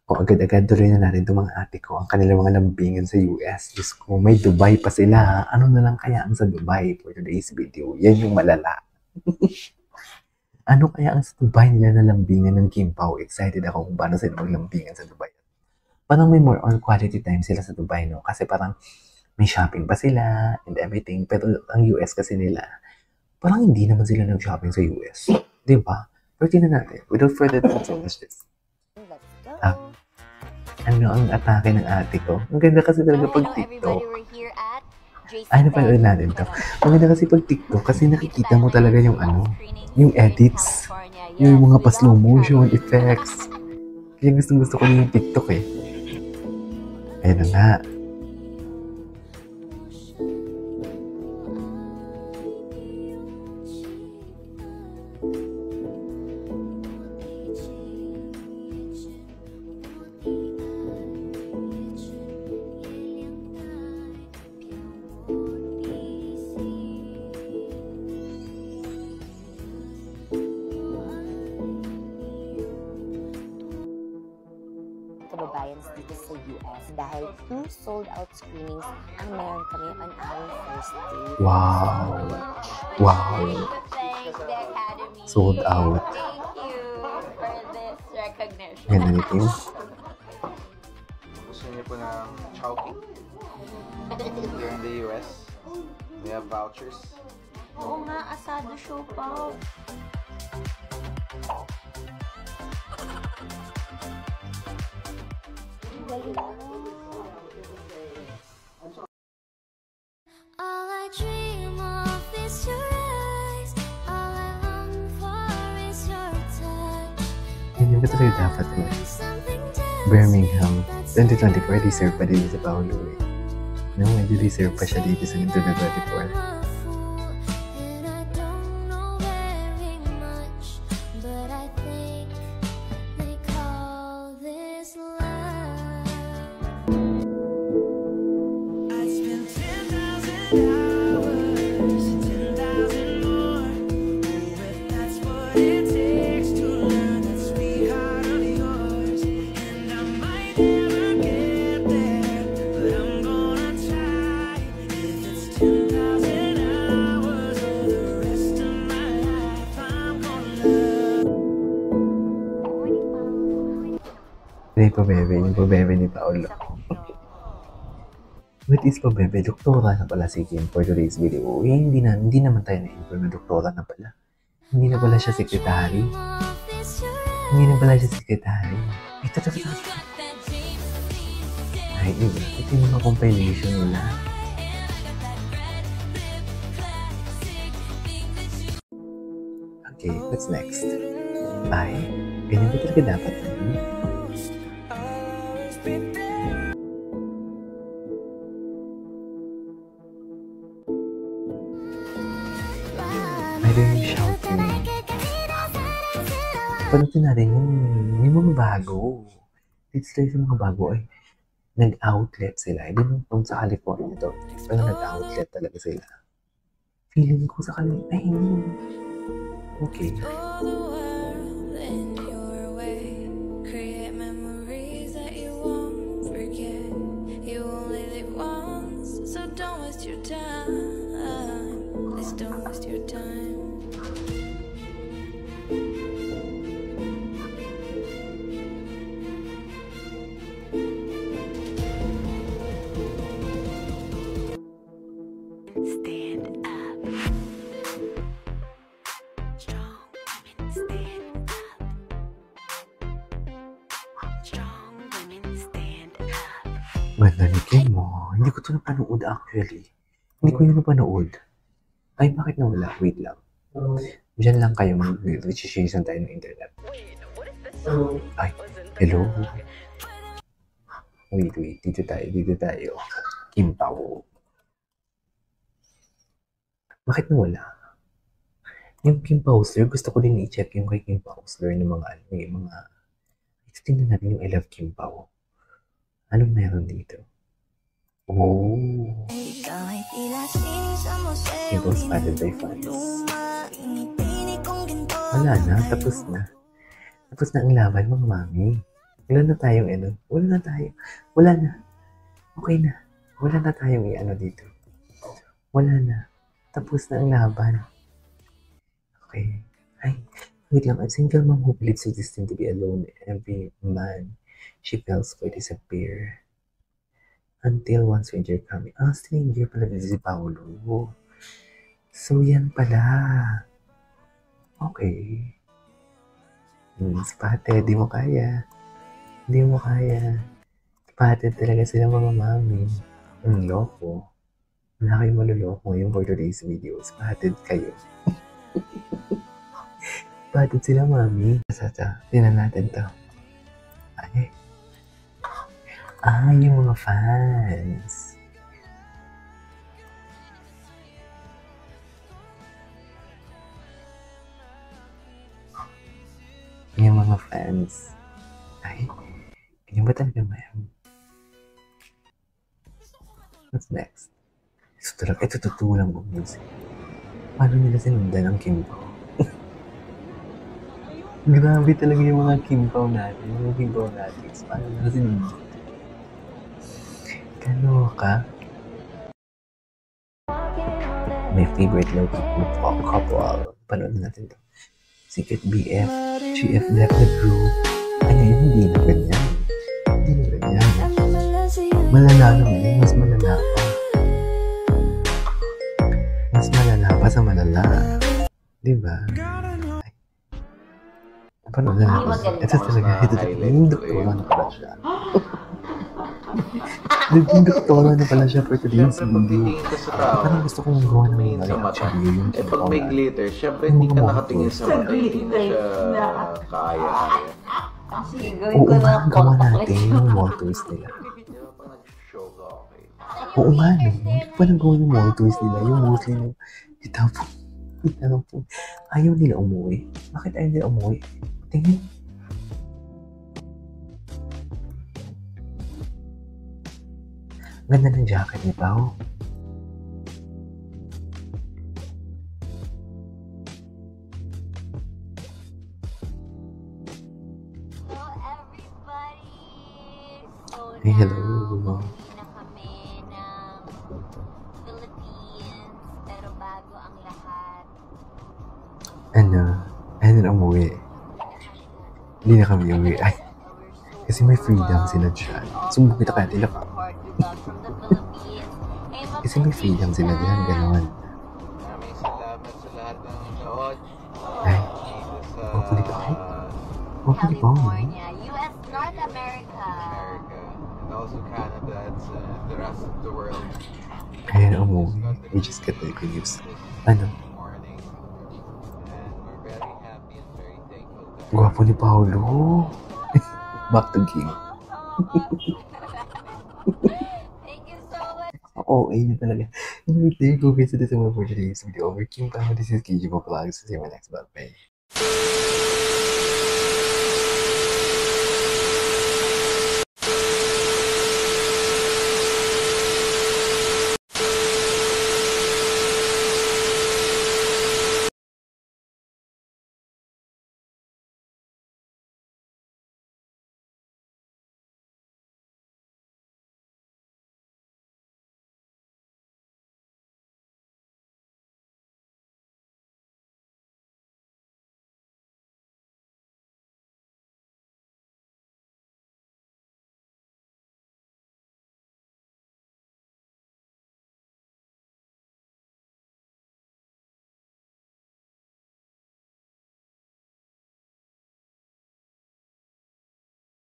O agad-agad tuloy na natin itong mga ate ko, ang kanilang mga lambingan sa US. Diyos ko, may Dubai pa sila. Ano na lang kaya ang sa Dubai for today's video? Yan yung malala. Ano kaya ang sa Dubai nila na lambingan ng Kim Pao? Excited ako kung paano sila maglambingan sa Dubai. Parang may more on quality time sila sa Dubai, no? Kasi parang may shopping pa sila and everything. Pero ang US kasi nila, parang hindi naman sila nag-shopping sa US. Di ba? Pero tingnan natin. Without further ado, so watch this. Ano ang atake ng ate ko? Ang ganda kasi talaga pag TikTok. Ay, napanood natin to. Ang ganda kasi pag TikTok kasi nakikita mo talaga yung yung edits, yung mga pa-slow motion effects. Kaya gusto ko yung TikTok eh. Ayun na nga. Kababayans dito sa US dahil 2 sold-out screenings ang meron kami on our first day. Wow. Wow. Sold out. Thank you for this recognition. Ganda ni Kim. Gusto niyo po ng Chowking? Here in the US, we have vouchers. Oo nga, asado show pa. All I dream of is your eyes. All I long for is your touch. Ganyan ba talaga dapat mo? Birmingham, 2024, deserve pa din sa Paolo eh. No, medyo deserve pa siya dito sa 2024. And I don't know very much, but I think they call this love. I spent 10,000 hours, 10,000 more. Oh, if that's what it takes to learn that sweetheart of yours. And I might never get there, but I'm gonna try. If it's 10,000 hours or the rest of my life, I'm gonna love. Hindi po bebe, yung po bebe ni Paolo. What is po bebe? Doktora na pala si Kim for today's video. Eh, hindi naman tayo na-inform na doktora na pala. Hindi na pala siya sekretary. Hindi na pala siya sekretary. Ito. Ay, iba. Ito yung mga compilation nila. Okay, what's next? Ay, ganyan ba talaga dapat? Mayroon yung shouting. Panotin natin yung mga bago. Dito sila sa mga bago ay nag-outlet sila. Hindi mo kung sa California to. Pero nag-outlet talaga sila. Feeling ko sa California. Ay, okay. Stand up. Strong women stand up. Strong women stand up. Ganda ni Kim mo. Hindi ko ito napanood actually. Hindi ko yun napanood. Ay, bakit nawala? Wait lang. Diyan lang kayo mag-registration tayo ng internet. Ay, hello. Wait. Dito tayo. Kim Pao. Bakit nawala? Yung Kim Pausler, gusto ko din i-check yung kay Kim Pausler ng mga ito tingnan natin yung I Love Kim Pao. Anong meron dito? Oh. Ikaw ay tila Kimbo spotted by fans. Wala na, tapos na. Tapos na ang laban, mga mami. Wala na tayong Wala na tayo. Wala na. Okay na. Wala na tayong dito. Wala na. Tapos na ang laban. Okay. Ay, wait lang. A single mom who believes it's destined to be alone every man she feels for disappear. Until one stranger coming. Ah, stranger pala si Paolo. So, yan pala. Okay. Spotted. Di mo kaya. Hindi mo kaya. Spotted talaga sila mga mami. Ang loko. Wala kayong maluloko ngayon for today's video. Spotted kayo. Spotted sila mami. Tingnan natin to. Ay. Ah, yung mga fans. Yung mga fans. Ay, ganyan ba talaga ma'am? What's next? Ito totoo lang ang music. Paano nila sinundan ang Kimbo? Grabe talaga yung mga Kimbo natin. Yung Kimbo natin. Paano nila sinundan? Kaloka. My favorite local couple. Panood natin to. Secret BF. GF left the group. Ay, hindi na ganyan. Hindi na ganyan. Malala naman. Mas malala pa. Mas malala pa sa malala. Diba? Ay. Panood na natin. Ito talaga. Yung doktora na pala siya. Yung doktora na pala siya for today's video. Parang gusto kong gawa ng mga reaction video yung pag may glitter, syempre hindi ka nakatingin sa mata, hindi na siya kaya-kaya. Oo nga, gawa natin yung wall tours nila. Oo nga, no? Hindi pa lang gawa yung wall tours nila. Yung mostly yung itapon. Ayaw nila umuwi. Bakit ayaw nila umuwi? Tingin. Ganda ng jacket ni Pao. Hey, hello. Na kami ng Philippines, pero bago ang lahat. Ayaw nila umuwi. Hindi na kami umuwi. Ay, kasi may freedom sila dyan. Sumbong kita kaya nila pa. Kasi may freedom sila dyan, gano'n. Maraming salamat sa lahat ng nanood. Ay, wapo di pa ako. Wapo di pa ako. California, US, North America. And also Canada and the rest of the world. Kaya na umuwi. We just get the good news. Ano? Morning. And we're very happy and very thankful that Gwapo ni Paolo. Back to game. Thank you so much. Oo, ayun talaga. Anyway, thank you guys. This is my for today's video. Over King Pao. This is KJ Vlogs. See you in my next vlog. Bye.